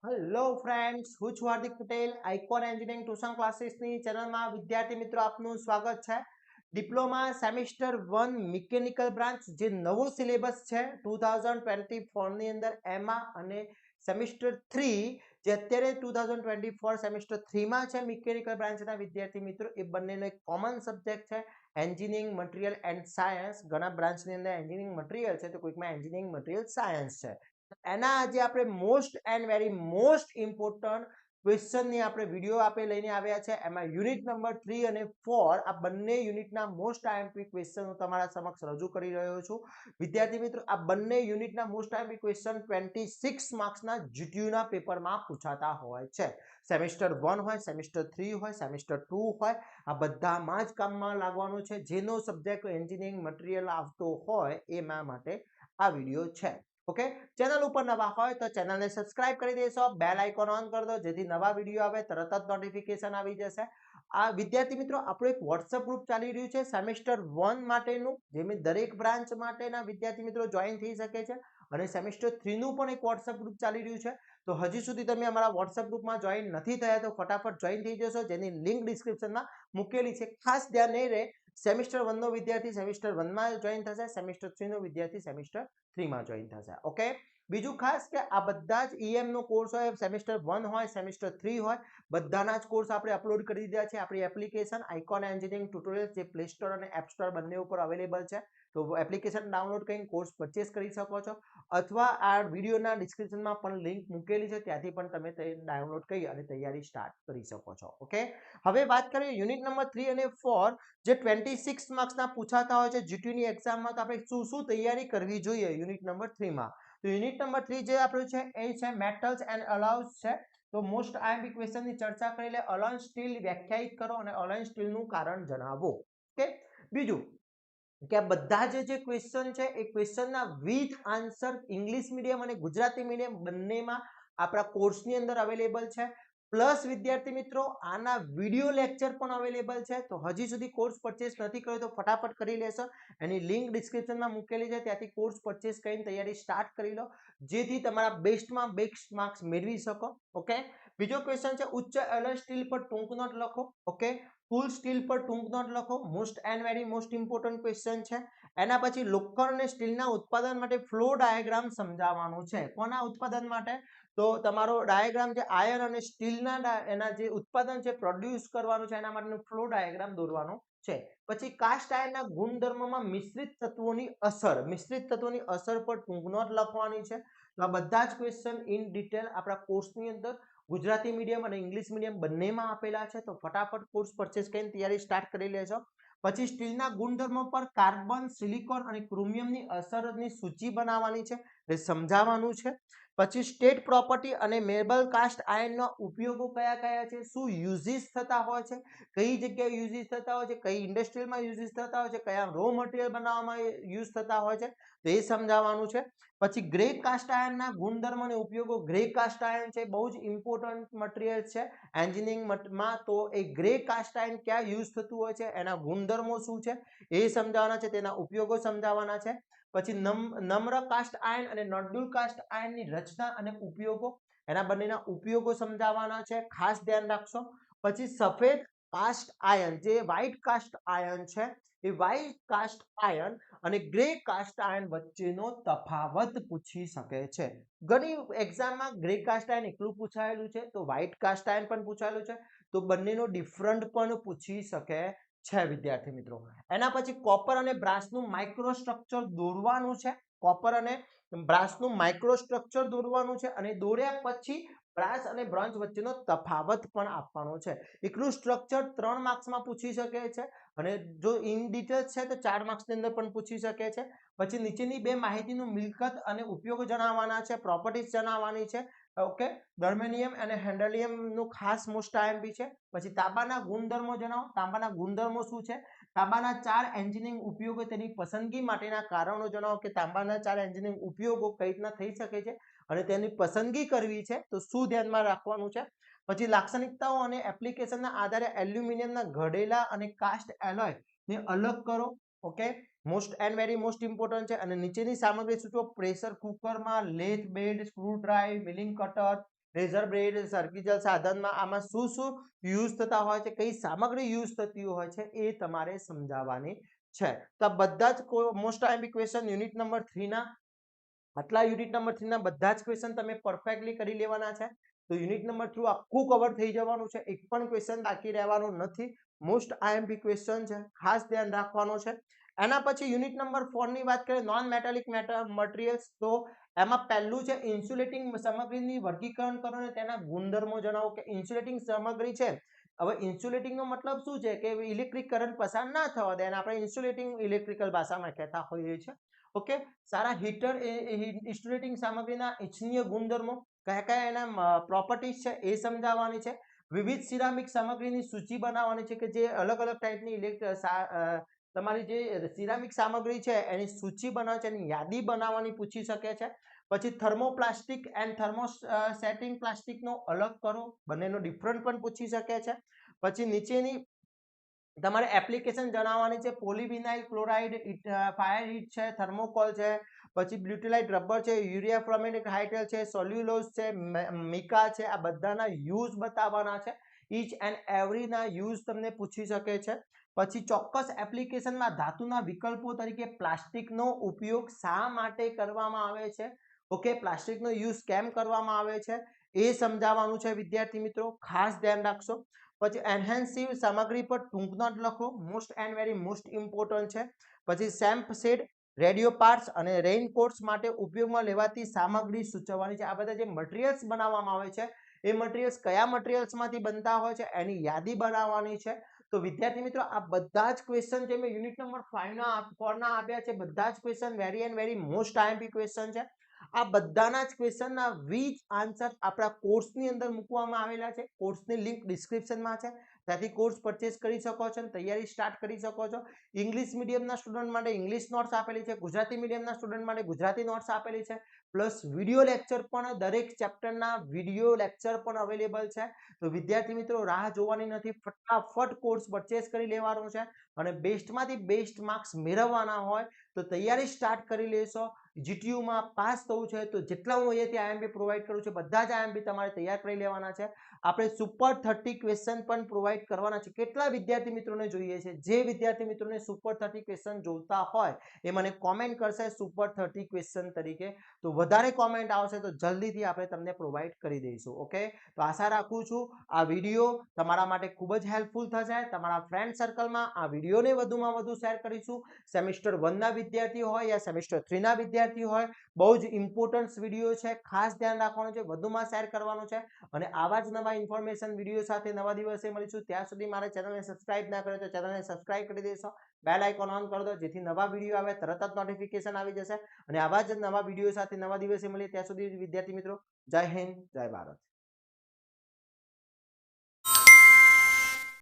Hello friends, હું છું Hardik Patel. Icon engineering tuition ક્લાસીસની ચેનલમાં વિદ્યાર્થી મિત્રો આપનું સ્વાગત છે. ડિપ્લોમા સેમિસ્ટર 1 મિકેનિકલ બ્રાન્ચ જે નવો સિલેબસ છે 2024 ની અંદર એમાં અને સેમિસ્ટર 3 જે અત્યારે 2024 સેમિસ્ટર 3 માં છે મિકેનિકલ બ્રાન્ચના વિદ્યાર્થી મિત્રો, એ બંનેનો એક કોમન સબ્જેક્ટ છે એન્જિનિયરિંગ મટીરિયલ એન્ડ સાયન્સ. ઘણા બ્રાન્ચની અંદર એન્જિનિયરિંગ મટીરિયલ છે તો કોઈકમાં એન્જિનિયરિંગ મટીરિયલ સાયન્સ છે. એના આજે આપણે most and very most important ક્વેશ્ચનની આપણે વિડીયો આપણે લઈને આવ્યા છે. એમાં યુનિટ નંબર 3 અને 4 આ બંને યુનિટના મોસ્ટ આઈએમપી ક્વેશ્ચન હું તમારા સમક્ષ રજૂ કરી રહ્યો છું. વિદ્યાર્થી મિત્રો, આ બંને યુનિટના મોસ્ટ આઈએમપી ક્વેશ્ચન 26 માર્ક્સના જીટીયુના પેપરમાં પૂછાતા હોય છે. સેમિસ્ટર 1 હોય, સેમિસ્ટર 3 હોય, સેમિસ્ટર 2 હોય, આ બધામાં જ કામમાં લાગવાનું છે. જેનો સબ્જેક્ટ એન્જિનિયરિંગ મટીરિયલ આવતો હોય એના માટે આ વિડીયો છે. ઓકે, ચેનલ ઉપર નવા હોય તો ચેનલને સબસ્ક્રાઇબ કરી દેશો, બેલ આઇકોન ઓન કરી દો જેથી નવા વિડીયો આવે તરત જ નોટિફિકેશન આવી જશે. આ વિદ્યાર્થી મિત્રો, આપણું એક વોટ્સએપ ગ્રુપ ચાલી રહ્યું છે સેમેસ્ટર 1 માટેનું, જેમાં દરેક બ્રાન્ચ માટેના વિદ્યાર્થી મિત્રો જોઈન થઈ શકે છે. અને સેમેસ્ટર 3 નું પણ એક વોટ્સએપ ગ્રુપ ચાલી રહ્યું છે. તો હજી સુધી તમે અમારા વોટ્સએપ ગ્રુપમાં જોઈન નથી થયા તો ફટાફટ જોઈન થઈ જશો, જેની લિંક ડિસ્ક્રિપ્શનમાં મૂકેલી છે. ખાસ ધ્યાન નહીં રહે, સેમિસ્ટર 1 નો વિદ્યાર્થી સેમિસ્ટર 1 માં જોઈન થશે, સેમિસ્ટર 3 નો વિદ્યાર્થી સેમિસ્ટર 3 માં જોઈન થશે. ઓકે, બીજું ખાસ કે આ બધા જ ઈએમ નો કોર્સ હોય, સેમિસ્ટર 1 હોય, સેમિસ્ટર 3 હોય, બધાના જ કોર્સ આપણે અપલોડ કરી દીધા છે આપણી એપ્લિકેશન આઇકોન એન્જિનિયરિંગ ટ્યુટોરિયલ્સ, જે પ્લે સ્ટોર અને એપ સ્ટોર બંને ઉપર અવેલેબલ છે. તો એપ્લિકેશન ડાઉનલોડ કરીને કોર્સ પરચેસ કરી શકો છો, અથવા આ વિડીયોના ડિસ્ક્રિપ્શનમાં પણ લિંક મૂકેલી છે, ત્યાંથી પણ તમે તે ડાઉનલોડ કરી અને તૈયારી સ્ટાર્ટ કરી શકો છો. ઓકે, હવે વાત કરીએ યુનિટ નંબર 3 અને 4 જે 26 માર્ક્સના પૂછાતા હોય છે જીટીયુની એક્ઝામમાં. તો આપણે શું શું તૈયારી કરવી જોઈએ યુનિટ નંબર 3 માં? તો યુનિટ નંબર 3 જે આપણું છે એ છે મેટલ્સ એન્ડ અલોયસ છે. તો મોસ્ટ આઈએમપી ક્વેશ્ચનની ચર્ચા કરી લે. અલોય સ્ટીલ વ્યાખ્યાયિત કરો અને અલોય સ્ટીલનું કારણ જણાવો. ઓકે, બીજું કે આ બધા જે ક્વેશ્ચન છે એ ક્વેશ્ચનના વિથ આન્સર ઇંગ્લિશ મીડિયમ અને ગુજરાતી મીડિયમ બંનેમાં આપણા કોર્સની અંદર અવેલેબલ છે. પ્લસ વિદ્યાર્થી મિત્રો, આના વિડીયો લેક્ચર પણ અવેલેબલ છે. તો હજી સુધી કોર્સ પરચેસ નથી કર્યો તો ફટાફટ કરી લેશો. એની લિંક ડિસ્ક્રિપ્શનમાં મૂકેલી છે, ત્યાંથી કોર્સ પરચેસ કરીને તૈયારી સ્ટાર્ટ કરી લો, જેથી તમારા બેસ્ટમાં બેસ્ટ માર્ક્સ મેળવી શકો. ઓકે, બીજો ક્વેશ્ચન છે ઉચ્ચ એલોય સ્ટીલ પર ટૂંક નોટ લખો. ઓકે, ફૂલ સ્ટીલ પર ટૂંક નોટ લખો. Most and very most important question છે. એના પછી લોખંડ અને સ્ટીલના ઉત્પાદન માટે ફ્લો ડાયાગ્રામ સમજાવવાનું છે. કોના ઉત્પાદન માટે? તો તમારો ડાયાગ્રામ જે આયર્ન અને સ્ટીલના એના જે ઉત્પાદન છે પ્રોડ્યુસ કરવાનું છે એના માટેનું ફ્લો ડાયાગ્રામ દોરવાનો છે. પછી કાસ્ટ આયર્નના ગુણધર્મોમાં મિશ્રિત તત્વોની અસર પર ટૂંક નોટ લખવાની છે. તો આ બધા જ ક્વેશ્ચન ઇન ડિટેલ આપણા કોર્સની અંદર ગુજરાતી મીડિયમ અને ઇંગ્લિશ મીડિયમ બંનેમાં આપેલા છે. તો ફટાફટ કોર્સ પરચેસ કરીને તૈયારી સ્ટાર્ટ કરી લેજો. પછી સ્ટીલના ગુણધર્મો પર કાર્બન, સિલિકોન અને ક્રોમિયમની અસરની સૂચિ બનાવવાની છે, એ સમજાવવાનું છે. પછી સ્ટેટ પ્રોપર્ટી અને મેબલ કાસ્ટ આયર્નના ઉપયોગો કયા કયા છે, શું યુઝિસ થતા હોય છે, કઈ જગ્યાએ યુઝિસ થતા હોય છે, કઈ ઇન્ડસ્ટ્રીયલમાં યુઝિસ થતા હોય છે, કયા રો મટીરિયલ બનાવવામાં યુઝ થતા હોય છે, તો એ સમજાવવાનું છે. પછી ગ્રે કાસ્ટ આયર્નના ગુણધર્મ અને ઉપયોગો. ગ્રે કાસ્ટ આયર્ન છે બહુ જ ઇમ્પોર્ટન્ટ મટીરિયલ છે એન્જિનિયરિંગમાં. તો એ ગ્રે કાસ્ટ આયર્ન ક્યાં યુઝ થતું હોય છે, એના ગુણધર્મો શું છે એ સમજાવવાના છે, તેના ઉપયોગો સમજાવવાના છે. પછી નમ્ર કાસ્ટ આયર્ન અને નોડ્યુલ કાસ્ટ આયર્નની રચના અને ઉપયોગો, એના બંનેના ઉપયોગો સમજાવવાના છે, ખાસ ધ્યાન રાખશો. પછી સફેદ કાસ્ટ આયર્ન જે વ્હાઇટ કાસ્ટ આયર્ન છે, એ વ્હાઇટ કાસ્ટ આયર્ન અને ગ્રે કાસ્ટ આયર્ન વચ્ચેનો તફાવત પૂછી શકે છે. ઘણી એક્ઝામમાં ગ્રે કાસ્ટ આયર્ન એકલું પૂછાયેલું છે, તો વ્હાઇટ કાસ્ટ આયર્ન પણ પૂછાયેલું છે, તો બંનેનો ડિફરન્ટ પણ પૂછી શકે છે વિદ્યાર્થી મિત્રો. એના પછી કોપર અને બ્રાસનું માઇક્રોસ્ટ્રક્ચર દોરવાનું છે. કોપર અને બ્રાસનું માઇક્રોસ્ટ્રક્ચર દોરવાનું છે અને દોર્યા પછી બ્રાસ અને બ્રોન્ઝ વચ્ચેનો તફાવત પણ આપવાનો છે. એકલું સ્ટ્રક્ચર 3 માર્ક્સમાં પૂછી શકે છે અને જો ઇન ડિટેલ છે તો 4 માર્ક્સની અંદર પણ પૂછી શકે છે. પછી નીચેની બે માહિતીનું મિલકત અને ઉપયોગ જણાવવાના છે, પ્રોપર્ટીઝ જણાવવાની છે. ઓકે, જર્મેનિયમ અને હેન્ડલિયમનું ખાસ મોસ્ટ આઈએમપી છે. પછી તાંબાના ગુણધર્મો જણાવો. તાંબાના ગુણધર્મો શું છે? તાંબાના 4 એન્જિનિયરિંગ ઉપયોગો, તેની પસંદગી માટેના કારણો જણાવો કે તાંબાના 4 એન્જિનિયરિંગ ઉપયોગો કઈ રીતના થઈ શકે છે અને તેની પસંદગી કરવી છે તો શું ધ્યાનમાં રાખવાનું છે. પછી લાક્ષણિકતાઓ અને એપ્લિકેશનના આધારે એલ્યુમિનિયમના ઘડેલા અને કાસ્ટ એલોય ને અલગ કરો. Okay, most and very most important છે. અને નીચેની સામગ્રી સૂચવો. પ્રેશર કુકરમાં lathe bed, screw drive, milling cutter, razor blade સર્કિટલ સાધનમાં આમાં શું શું યુઝ થતા હોય છે, કઈ સામગ્રી યુઝ થતી હોય છે, એ તમારે સમજાવવાની છે. તો બધા જ most IMP question unit number 3 ના આટલા યુનિટ નંબર 3 ના બધા જ ક્વેશ્ચન તમે પરફેક્ટલી કરી લેવાના છે. તો યુનિટ નંબર 3 આખું કવર થઈ જવાનું છે, એક પણ ક્વેશ્ચન બાકી રહેવાનું નથી. મોસ્ટ આઈએમપી ક્વેશ્ચન છે, ખાસ ધ્યાન રાખવાનું છે. એના પછી યુનિટ નંબર 4 ની વાત કરીએ નોન મેટાલિક મટીરિયલ્સ, તો એમાં પહેલું છે ઇન્સ્યુલેટિંગ સામગ્રીની વર્ગીકરણ કરો અને તેના ગુણધર્મો જણાવો કે ઇન્સ્યુલેટિંગ સામગ્રી છે. હવે ઇન્સ્યુલેટિંગ નો મતલબ શું છે કે ઇલેક્ટ્રિક કરંટ પસાર ના થવા દે, અને આપણે ઇન્સ્યુલેટિંગ ઇલેક્ટ્રિકલ ભાષામાં કહેતા હોઈએ છીએ. ઓકે, સારા હીટર ઇન્સ્યુલેટિંગ સામગ્રીના ઇચ્છનીય ગુણધર્મો, કયા કયા એના પ્રોપર્ટીઝ છે એ સમજાવવાની છે. વિવિધ સિરામિક સામગ્રીની સૂચિ બનાવવાની છે કે જે અલગ અલગ ટાઈપની તમારી જે સિરામિક સામગ્રી છે એની સૂચિ બનાવે છે, એની યાદી બનાવવાની પૂછી શકે છે. પછી થર્મોપ્લાસ્ટિક એન્ડ થર્મોસેટિંગ પ્લાસ્ટિકનો અલગ કરો, બંનેનો ડિફરન્ટ પણ પૂછી શકે છે. પછી નીચેની તમારે એપ્લિકેશન જણાવવાની છે. પોલીવિનાઇલ ક્લોરાઇડ, ફાયર હીટ છે, થર્મોકોલ છે, પછી બ્યુટિલાઇટ રબર છે, યુરિયા ફ્રોમેટિક હાઇડ્રેટ છે, સોલ્યુલોઝ છે, મિકા છે, આ બધાના યુઝ બતાવવાના છે. ઈચ એન્ડ એવરીના યુઝ તમને પૂછી શકે છે. પછી ચોક્કસ એપ્લિકેશનમાં ધાતુના વિકલ્પો તરીકે પ્લાસ્ટિકનો ઉપયોગ શા માટે કરવામાં આવે છે, ઓકે, પ્લાસ્ટિકનો યુઝ કેમ કરવામાં આવે છે એ સમજાવવાનું છે વિદ્યાર્થી મિત્રો, ખાસ ધ્યાન રાખશો. પછી એન્હેન્સિવ સામગ્રી પર ટૂંક નોટ લખો, most and very most important છે. પછી સેમ્પ શેડ, રેડિયો પાર્ટ્સ અને રેઇનકોટ્સ માટે ઉપયોગમાં લેવાતી સામગ્રી સૂચવવાની છે. આ બધા જે મટીરિયલ્સ બનાવવામાં આવે છે એ મટીરિયલ્સ કયા મટીરિયલ્સમાંથી બનતા હોય છે એની યાદી બનાવવાની છે. તો વિદ્યાર્થી મિત્રો આ બધા જ ક્વેશ્ચન જે મેં યુનિટ નંબર 5 ના 4 ના આપ્યા છે, બધા જ question very and very most IMP question છે. આ બધાના જ ક્વેશ્ચનના વિચ આન્સર આપણા કોર્સની અંદર મૂકવામાં આવેલા છે. કોર્સની લિંક ડિસ્ક્રિપ્શનમાં છે, ત્યાંથી કોર્સ પરચેસ કરી શકો છો અને તૈયારી સ્ટાર્ટ કરી શકો છો. ઇંગ્લિશ મીડિયમના સ્ટુડન્ટ માટે ઇંગ્લિશ નોટ્સ આપેલી છે, ગુજરાતી મીડિયમના સ્ટુડન્ટ માટે ગુજરાતી નોટ્સ આપેલી છે, પ્લસ વિડીયો લેક્ચર પણ દરેક ચેપ્ટરના વિડીયો લેક્ચર પણ અવેલેબલ છે. તો વિદ્યાર્થી મિત્રો રાહ જોવાની નથી, ફટાફટ કોર્સ પરચેસ કરી લેવાનો છે અને બેસ્ટમાંથી બેસ્ટ માર્ક્સ મેળવવાના હોય તો તૈયારી સ્ટાર્ટ કરી લેશો. જીટીયુમાં પાસ થવું છે તો જેટલા હું અહીંયાથી આઈએમપી પ્રોવાઈડ કરું છું બધા જ આઈએમપી તમારે તૈયાર કરી લેવાના છે. આપણે સુપર 30 ક્વેશ્ચન પણ પ્રોવાઈડ કરવાના છે. કેટલા વિદ્યાર્થી મિત્રોને જોઈએ છે? જે વિદ્યાર્થી મિત્રોને સુપર 30 ક્વેશ્ચન જોતા હોય એ મને કોમેન્ટ કરશે સુપર 30 ક્વેશ્ચન તરીકે, તો વધારે કોમેન્ટ આવશે તો જલ્દીથી આપણે તમને પ્રોવાઈડ કરી દઈશું. ઓકે, તો આશા રાખું છું આ વિડીયો તમારા માટે ખૂબ જ હેલ્પફુલ થશે. તમારા ફ્રેન્ડ સર્કલમાં આ વિડીયોને વધુમાં વધુ શેર કરીશું. સેમિસ્ટર 1 ના વિદ્યાર્થીઓ હોય યા સેમિસ્ટર 3 ના વિદ્યાર્થીઓ હોય, બહુ જ ઇમ્પોર્ટન્ટ વિડીયો છે, ખાસ ધ્યાન રાખવાનું છે, વધુમાં શેર કરવાનું છે. અને આવા જ નવા ઇન્ફોર્મેશન વિડીયો સાથે નવા દિવસે મળીશું. ત્યાં સુધી મારા ચેનલને સબસ્ક્રાઇબ ના કરે તો ચેનલને સબસ્ક્રાઇબ કરી દેશો, બેલ આઇકોન ઓન કરી દો જેથી નવા વિડીયો આવે તરત જ નોટિફિકેશન આવી જશે. અને આવા જ નવા વિડીયો સાથે નવા દિવસે મળીએ. ત્યાં સુધી વિદ્યાર્થી મિત્રો જય હિન્દ, જય ભારત.